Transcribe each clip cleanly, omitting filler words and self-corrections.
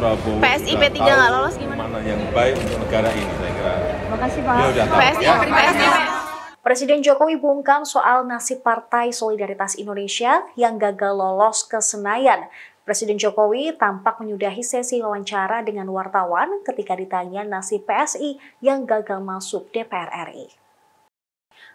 Prabowo PSI P3 nggak lolos gimana? Mana yang baik untuk negara ini, saya kira. Terima kasih Pak. Dia udah tahu, PSI, ya. PSI. Presiden Jokowi bungkam soal nasib Partai Solidaritas Indonesia yang gagal lolos ke Senayan. Presiden Jokowi tampak menyudahi sesi wawancara dengan wartawan ketika ditanya nasib PSI yang gagal masuk DPR RI.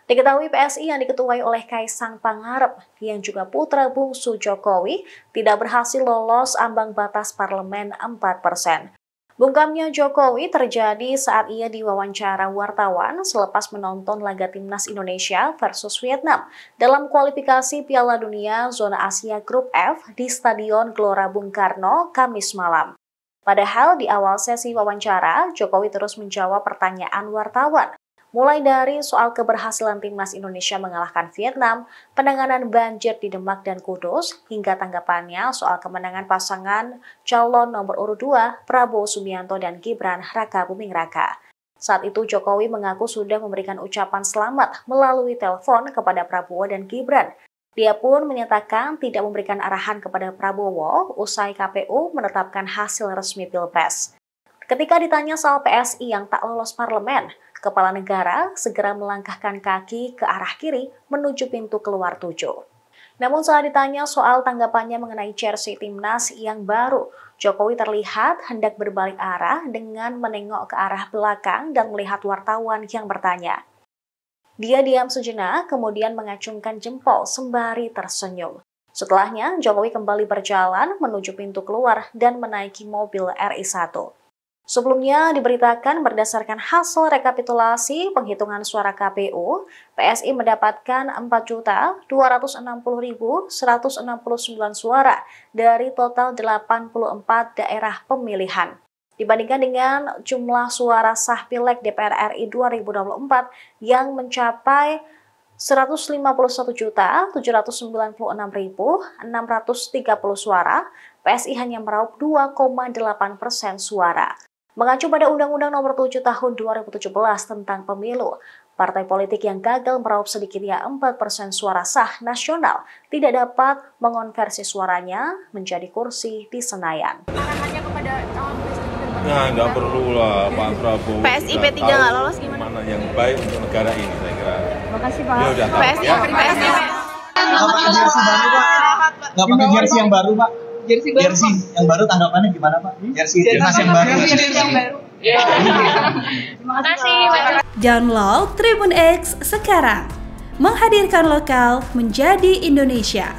Diketahui PSI yang diketuai oleh Kaisang Pangarep, yang juga putra bungsu Jokowi, tidak berhasil lolos ambang batas parlemen 4%. Bungkamnya Jokowi terjadi saat ia diwawancara wartawan selepas menonton laga Timnas Indonesia versus Vietnam dalam kualifikasi Piala Dunia Zona Asia Grup F di Stadion Gelora Bung Karno, Kamis malam. Padahal di awal sesi wawancara, Jokowi terus menjawab pertanyaan wartawan. Mulai dari soal keberhasilan Timnas Indonesia mengalahkan Vietnam, penanganan banjir di Demak dan Kudus, hingga tanggapannya soal kemenangan pasangan calon nomor urut 2 Prabowo Subianto dan Gibran Raka Buming Raka. Saat itu Jokowi mengaku sudah memberikan ucapan selamat melalui telepon kepada Prabowo dan Gibran. Dia pun menyatakan tidak memberikan arahan kepada Prabowo usai KPU menetapkan hasil resmi Pilpres. Ketika ditanya soal PSI yang tak lolos parlemen, Kepala Negara segera melangkahkan kaki ke arah kiri menuju pintu keluar 7. Namun saat ditanya soal tanggapannya mengenai jersey Timnas yang baru, Jokowi terlihat hendak berbalik arah dengan menengok ke arah belakang dan melihat wartawan yang bertanya. Dia diam sejenak, kemudian mengacungkan jempol sembari tersenyum. Setelahnya, Jokowi kembali berjalan menuju pintu keluar dan menaiki mobil RI1. Sebelumnya diberitakan berdasarkan hasil rekapitulasi penghitungan suara KPU, PSI mendapatkan 4.260.169 suara dari total 84 daerah pemilihan. Dibandingkan dengan jumlah suara sah Pileg DPR RI 2024 yang mencapai 151.796.630 suara, PSI hanya meraup 2,8% suara. Mengacu pada Undang-Undang Nomor 7 Tahun 2017 tentang Pemilu, partai politik yang gagal meraup sedikitnya 4% suara sah nasional tidak dapat mengonversi suaranya menjadi kursi di Senayan. Arahannya kepada calon presiden. Nah, nggak perlu lah Pak Prabowo. PSI P3 nggak lolos gimana? Mana yang baik untuk negara ini, saya kira. Terima kasih Pak. Dia udah tahu, PSI, ya. PSI. Nggak pakai jersey baru Pak. Nggak pakai jersey yang baru Pak. Jersey yang baru tanggapannya gimana Pak? Jersey Timnas yang baru. Terima kasih. Download Tribun X sekarang. Menghadirkan lokal menjadi Indonesia.